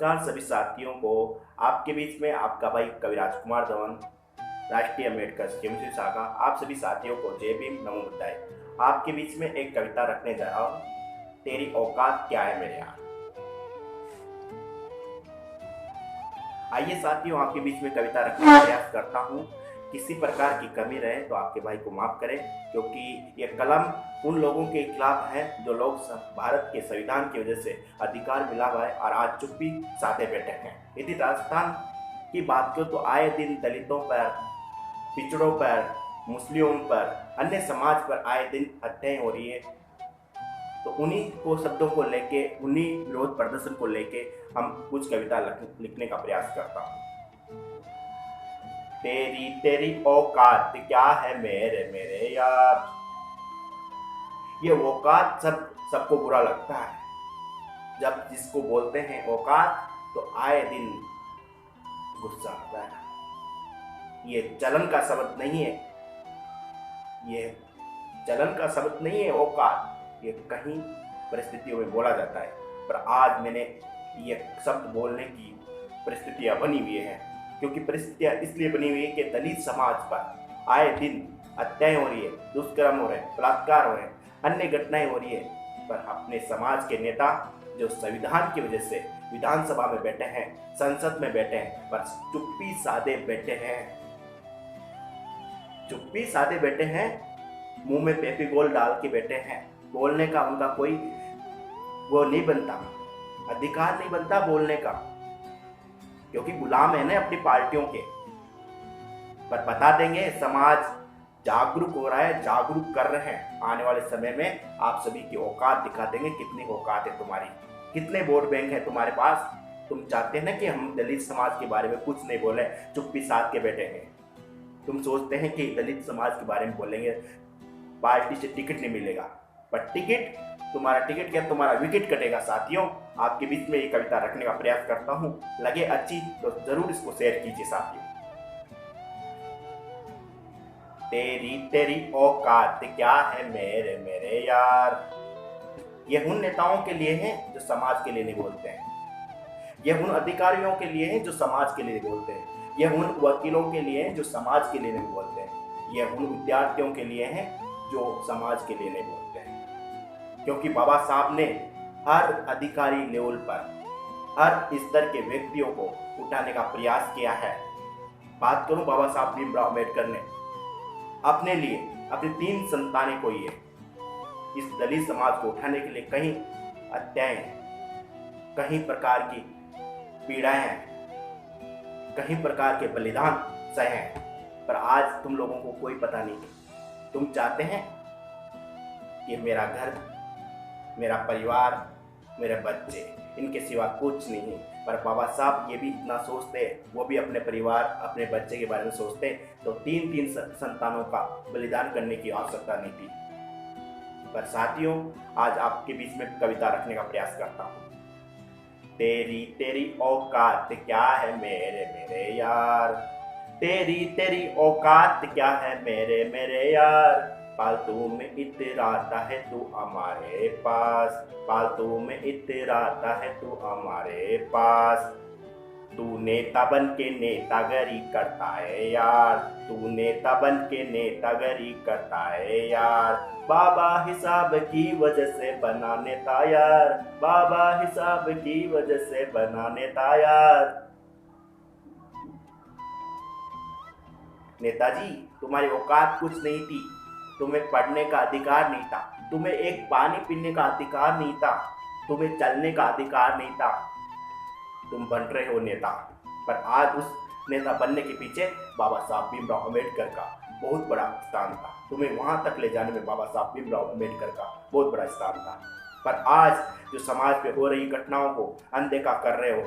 नमस्कार सभी साथियों को। आपके बीच में आपका भाई कवि राजकुमार धवन, राष्ट्रीय अम्बेडकर केमिस्ट्री शाखा। आप सभी साथियों को जय भीम, नमो बुद्धाय। आपके बीच में एक कविता रखने जा रहा हूँ, तेरी औकात क्या है मेरे यहाँ। आइए साथियों, आपके बीच में कविता रखने का प्रयास करता हूँ। किसी प्रकार की कमी रहे तो आपके भाई को माफ करें, क्योंकि ये कलम उन लोगों के खिलाफ है जो लोग भारत के संविधान की वजह से अधिकार मिला हुआ है और आज चुप्पी साधे बैठे हैं। यदि राजस्थान की बात करो तो आए दिन दलितों पर, पिछड़ों पर, मुस्लिमों पर, अन्य समाज पर आए दिन हत्याएं हो रही है। तो उन्हीं को शब्दों को लेके, उन्हीं विरोध प्रदर्शन को लेके हम कुछ कविता लिखने का प्रयास करता हूँ। तेरी तेरी औकात क्या है मेरे मेरे यार। ये औकात सबको बुरा लगता है। जब जिसको बोलते हैं औकात तो आए दिन गुस्सा आता है। ये चलन का शब्द नहीं है, ये चलन का शब्द नहीं है औकात। ये कहीं परिस्थितियों में बोला जाता है, पर आज मैंने ये शब्द बोलने की परिस्थितियां बनी हुई है, क्योंकि परिस्थितियां इसलिए बनी हुई है कि दलित समाज पर आए दिन हत्याएं हो रही है, दुष्कर्म हो रहे हैं, बलात्कार हो रहे हैं, अन्य घटनाएं हो रही है। पर अपने समाज के नेता जो संविधान की वजह से विधानसभा में बैठे हैं, संसद में बैठे हैं, पर चुप्पी साधे बैठे हैं। चुप्पी साधे बैठे हैं, मुंह में पेपी गोल डाल के बैठे हैं। बोलने का उनका कोई वो नहीं बनता, अधिकार नहीं बनता बोलने का, क्योंकि गुलाम है ना अपनी पार्टियों के। पर बता देंगे, समाज जागरूक हो रहा है, जागरूक कर रहे हैं। आने वाले समय में आप सभी की औकात दिखा देंगे, कितनी औकात है तुम्हारी, कितने वोट बैंक है तुम्हारे पास। तुम चाहते हैं ना कि हम दलित समाज के बारे में कुछ नहीं बोले, चुप्पी साध के बैठे हैं। तुम सोचते हैं कि दलित समाज के बारे में बोलेंगे, पार्टी से टिकट नहीं मिलेगा, पर टिकट, तुम्हारा टिकट क्या, तुम्हारा विकेट कटेगा। साथियों, आपके बीच में ये कविता रखने का प्रयास करता हूँ। लगे अच्छी तो जरूर इसको शेयर कीजिए साथियों। तेरी तेरी औकात क्या है मेरे मेरे यार। ये उन नेताओं के लिए है जो समाज के लिए नहीं बोलते हैं। ये उन अधिकारियों के लिए है जो समाज के लिए बोलते हैं। ये उन वकीलों के लिए है जो समाज के लिए नहीं बोलते हैं। ये उन विद्यार्थियों के लिए है जो समाज के लिए नहीं बोलते हैं। क्योंकि बाबा साहब ने हर अधिकारी लेवल पर, हर स्तर के व्यक्तियों को उठाने का प्रयास किया है। बात करूं, बाबा साहब भीमराव अम्बेडकर ने अपने लिए, अपनी 3 संतानें को ये इस दलित समाज को उठाने के लिए कहीं हत्याएं, कहीं प्रकार की पीड़ाएं, कहीं प्रकार के बलिदान सहे, पर आज तुम लोगों को कोई पता नहीं। तुम चाहते हैं कि मेरा घर, मेरा परिवार, मेरे बच्चे, इनके सिवा कुछ नहीं। पर बाबा साहब ये भी इतना सोचते, वो भी अपने परिवार, अपने बच्चे के बारे में सोचते, तो 3 संतानों का बलिदान करने की आवश्यकता नहीं थी। पर साथियों, आज आपके बीच में कविता रखने का प्रयास करता हूँ। तेरी तेरी औकात क्या है मेरे मेरे यार। तेरी तेरी औकात क्या है मेरे मेरे यार। फालतू में इतराता है तू हमारे पास, फालतू में इतराता है तू हमारे पास। तू नेता बन के नेतागिरी करता है यार, तू नेता बन के नेतागिरी करता है यार। बाबा हिसाब की वजह से बना नेता यार, बाबा हिसाब की वजह से बना नेता यार। नेताजी, तुम्हारी औकात कुछ नहीं थी। तुम्हें पढ़ने का अधिकार नहीं था, तुम्हें एक पानी पीने का अधिकार नहीं था, तुम्हें चलने का अधिकार नहीं था। तुम बन रहे हो नेता, पर आज उस नेता बनने के पीछे बाबा साहब भीमराव अम्बेडकर का बहुत बड़ा स्थान था। तुम्हें वहां तक ले जाने में बाबा साहब भीमराव अम्बेडकर का बहुत बड़ा स्थान था। पर आज जो समाज पे हो रही घटनाओं को अनदेखा कर रहे हो,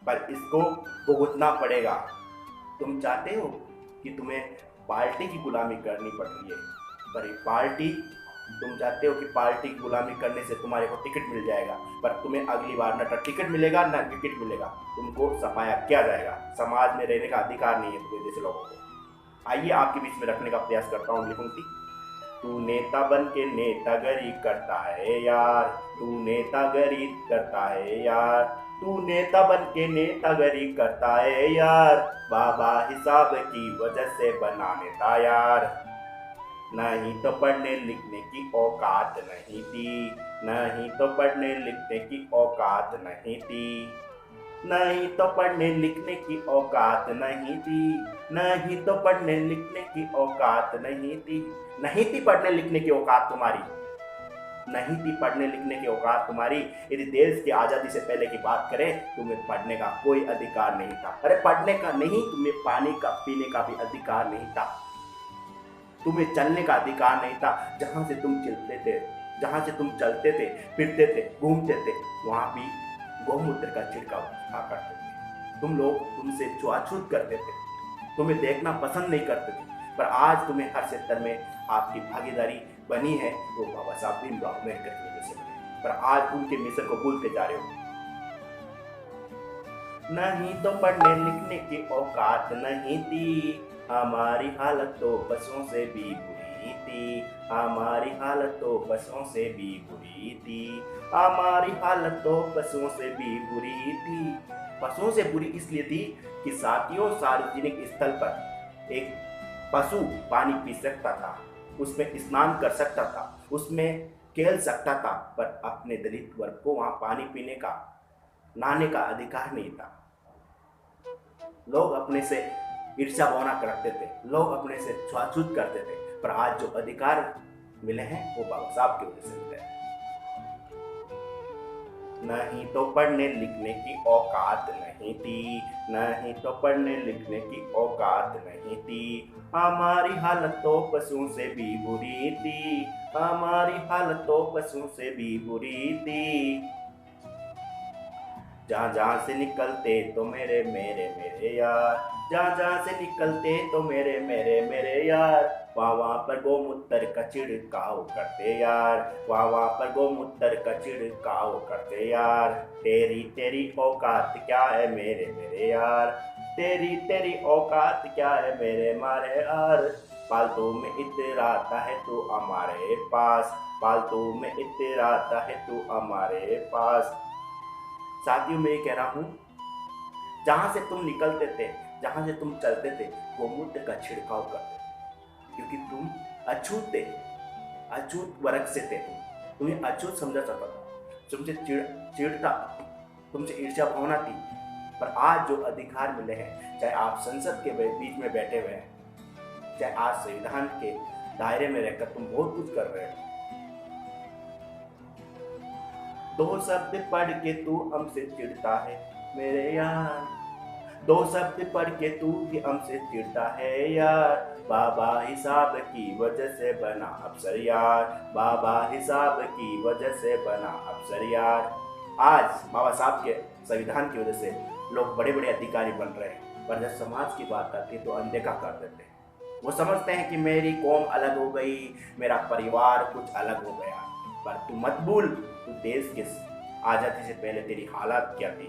पर इसको भुगतना पड़ेगा। तुम चाहते हो कि तुम्हें पार्टी की गुलामी करनी पड़ रही है, पर एक पार्टी, तुम चाहते हो कि पार्टी की गुलामी करने से तुम्हारे को टिकट मिल जाएगा, पर तुम्हें अगली बार न टिकट मिलेगा न विकेट मिलेगा। तुमको सफाया किया जाएगा। समाज में रहने का अधिकार नहीं है तुम्हें जैसे लोगों को। आइए आपके बीच में रखने का प्रयास करता हूँ अगली पंक्ति। तू नेता बन के नेतागिरी करता है यार, तू नेतागिरी करता है यार। तू नेता बन के नेतागिरी करता है यार, बाबा हिसाब की वजह से बना नेता यार। नहीं तो पढ़ने लिखने की औकात नहीं थी, नहीं तो पढ़ने लिखने की औकात नहीं थी, नहीं तो पढ़ने लिखने की औकात नहीं थी, नहीं तो पढ़ने लिखने की औकात नहीं थी। नहीं थी पढ़ने लिखने की औकात तुम्हारी, नहीं थी पढ़ने लिखने की औकात तुम्हारी। यदि देश की आज़ादी से पहले की बात करें, तुम्हें पढ़ने का कोई अधिकार नहीं था। अरे पढ़ने का नहीं, तुम्हें पानी का पीने का भी अधिकार नहीं था, तुम्हें चलने का अधिकार नहीं था। जहां से तुम चलते थे, जहां से तुम चलते थे, फिरते थे, घूमते थे, वहां भी गौमूत्र का छिड़काव करते थे। तुम लोग तुमसे छुआछूत करते थे, तुम्हें देखना पसंद नहीं करते थे। पर आज तुम्हें हर क्षेत्र में आपकी भागीदारी बनी है, वो बाबा साहब भीमराव अम्बेडकर की वजह से बनी। पर आज उनके मिशन को भूलते जा रहे हो। नहीं तो पढ़ने लिखने की औकात नहीं थी, हमारी हालत तो बसों से भी बुरी थी, हमारी हालत तो बसों से भी बुरी थी, हमारी हालत तो बसों से भी बुरी थी। बसों से बुरी इसलिए थी कि साथियों, सार्वजनिक स्थल पर एक पशु पानी पी सकता था, उसमें स्नान कर सकता था, उसमें खेल सकता था, पर अपने दलित वर्ग को वहां पानी पीने का, नहाने का अधिकार नहीं था। लोग अपने से ईर्ष्या भावना करते थे, लोग अपने से छुआछूत करते थे। पर आज जो अधिकार मिले हैं वो बाबा साहब की वजह से मिले हैं। नहीं तो पढ़ने लिखने की औकात नहीं थी, नहीं तो पढ़ने लिखने की औकात नहीं थी, हमारी हालत तो पशुओं से भी बुरी थी, हमारी हालत तो पशुओं से भी बुरी थी। जहाँ जहाँ से निकलते तो मेरे मेरे मेरे यार, जहाँ जहाँ से निकलते तो मेरे मेरे मेरे यार, वहाँ वहाँ पर गोमूत्र का छिड़काव करते यार, वहाँ वहाँ पर गोमूत्र का छिड़काव करते यार। तेरी तेरी औकात क्या है मेरे मेरे यार, तेरी तेरी औकात क्या है मेरे मारे यार। फालतू में इतराता है तू हमारे पास, फालतू में इतराता है तू हमारे पास। साथियों, मैं ये कह रहा हूँ, जहाँ से तुम निकलते थे, जहाँ से तुम चलते थे, गोमूत्र का छिड़काव करते थे, क्योंकि तुम अछूत थे, अछूत वर्ग से थे। तुम्हें अछूत समझा जाता था, तुमसे चिढ़ता, तुमसे ईर्ष्या भावना थी। पर आज जो अधिकार मिले हैं, चाहे आप संसद के बीच में बैठे हुए हैं, चाहे आज संविधान के दायरे में रहकर तुम बहुत कुछ कर रहे हो। दो शब्द पढ़ के तू हमसे चिढ़ता है मेरे यार, दो शब्द पढ़ के तू भी हमसे चिढ़ता है यार, बाबा हिसाब की वजह से बना अफसर यार, बाबा हिसाब की वजह से बना अफसर यार। आज बाबा साहब के संविधान की वजह से लोग बड़े बड़े अधिकारी बन रहे हैं, पर जब समाज की बात आती है तो अनदेखा कर देते हैं। वो समझते हैं कि मेरी कौम अलग हो गई, मेरा परिवार कुछ अलग हो गया। पर तू मत भूल, तू देश के आज़ादी से पहले तेरी हालात क्या थी,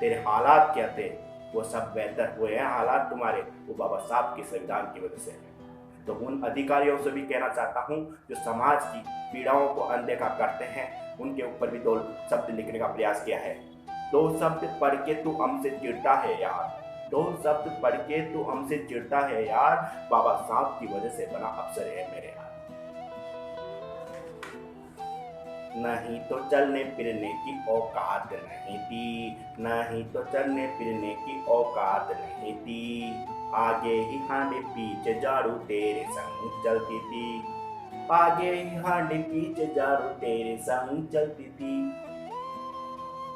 तेरे हालात क्या थे, वो सब बेहतर हुए हैं हालात तुम्हारे, वो बाबा साहब के संविधान की वजह से है। तो उन अधिकारियों से भी कहना चाहता हूँ जो समाज की पीड़ाओं को अनदेखा करते हैं, उनके ऊपर भी दो शब्द लिखने का प्रयास किया है। दो शब्द पढ़ के तू हमसे चिढ़ता है यार, दो शब्द पढ़ के तू हमसे चिढ़ता है यार, बाबा साहब की वजह से बना अफसर है मेरे यार। नहीं तो चलने फिरने की औकात नहीं थी, नहीं तो चलने फिरने की औकात नहीं थी, आगे ही हांडी पीछे झाड़ू तेरे संग चलती थी, आगे ही हांडी पीछे झाड़ू तेरे संग चलती थी।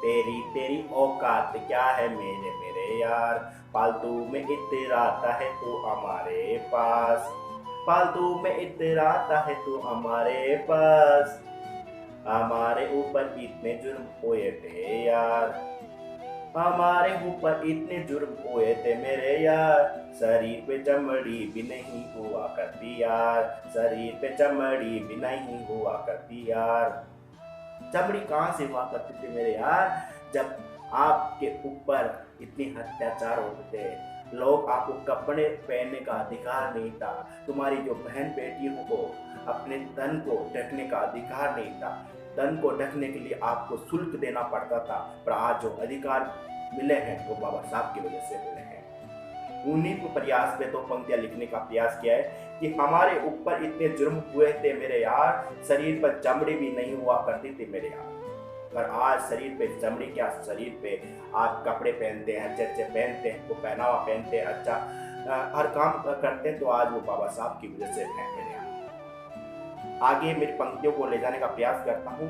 तेरी तेरी औकात क्या है मेरे मेरे यार, फालतू में इतराता है तू हमारे पास, फालतू में इतराता है तू हमारे पास। हमारे ऊपर इतने जुर्म हुए थे यार, हमारे ऊपर इतने जुर्म हुए थे मेरे यार, शरीर पे चमड़ी भी नहीं हुआ करती यार, शरीर पे चमड़ी भी नहीं हुआ करती यार। चमड़ी कहाँ से हुआ करती थी मेरे यार, जब आपके ऊपर इतने अत्याचार होते थे, लोग आपको कपड़े पहनने का अधिकार नहीं था, तुम्हारी जो बहन बेटियों को अपने तन को ढकने का अधिकार नहीं था, तन को ढकने के लिए आपको शुल्क देना पड़ता था, पर आज जो अधिकार मिले हैं वो बाबा साहब की वजह से मिले हैं। उन्हीं को प्रयास में तो पंक्तियां लिखने का प्रयास किया है कि हमारे ऊपर इतने जुर्म हुए थे मेरे यार, शरीर पर चमड़ी भी नहीं हुआ करती थी मेरे यार, पर आज शरीर पे चमड़ी क्या, शरीर पे आप कपड़े पहनते हैं, अच्छे अच्छे पहनते हैं, वो पहनावा पहनते हैं, अच्छा हर काम करते हैं, तो आज वो बाबा साहब की वजह से है मेरे यहाँ। आगे मेरी पंक्तियों को ले जाने का प्रयास करता हूँ।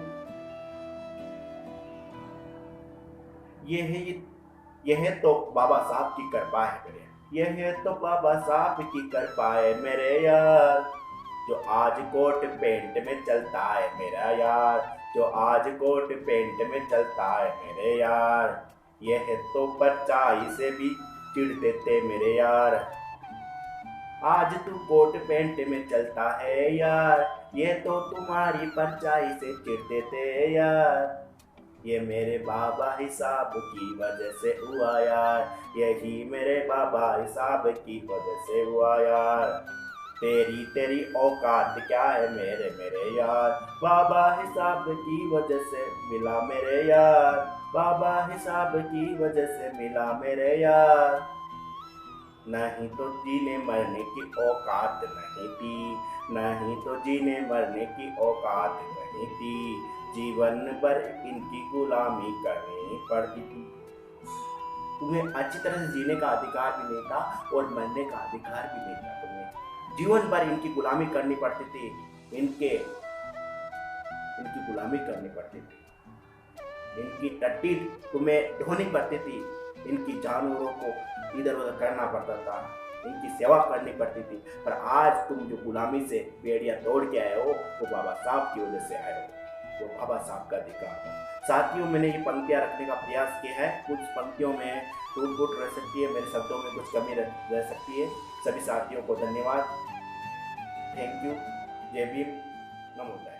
यह तो बाबा साहब की कृपा है मेरे, यह तो बाबा साहब की कृपा है मेरे यार, जो आज कोट पेंट में चलता है मेरा यार, जो आज कोट पेंट में चलता है मेरे यार, यह तो परछाई से भी चिढ़ते थे मेरे यार, आज तू कोट पेंट में चलता है यार, ये तो तुम्हारी परछाई से चिढ़ते थे यार, ये मेरे बाबा हिसाब की वजह से हुआ यार, यही मेरे बाबा हिसाब की वजह से हुआ यार, तेरी तेरी औकात क्या है मेरे मेरे यार, बाबा हिसाब की वजह से मिला मेरे यार, बाबा हिसाब की वजह से मिला मेरे यार, नहीं तो जीने मरने की औकात नहीं थी, नहीं तो जीने मरने की औकात नहीं थी, जीवन भर इनकी गुलामी करनी पड़ती थी। तुम्हें अच्छी तरह से जीने का अधिकार भी नहीं था और मरने का अधिकार भी नहीं था, तुम्हें जीवन भर इनकी गुलामी करनी पड़ती थी, इनकी गुलामी करनी पड़ती थी, इनकी टट्टी तुम्हें ढोनी पड़ती थी, इनकी जानवरों को इधर उधर करना पड़ता था, इनकी सेवा करनी पड़ती थी, पर आज तुम जो गुलामी से बेड़ियां तोड़ के आए हो वो बाबा साहब की वजह से आए हो, वो बाबा साहब का अधिकार था। साथियों, मैंने ये पंक्तियां रखने का प्रयास किया है, कुछ पंक्तियों में टूट फूट रह सकती है, मेरे शब्दों में कुछ कमी रह सकती है। सभी साथियों को धन्यवाद, थैंक यू, जय भीम, नमो बुद्धाय।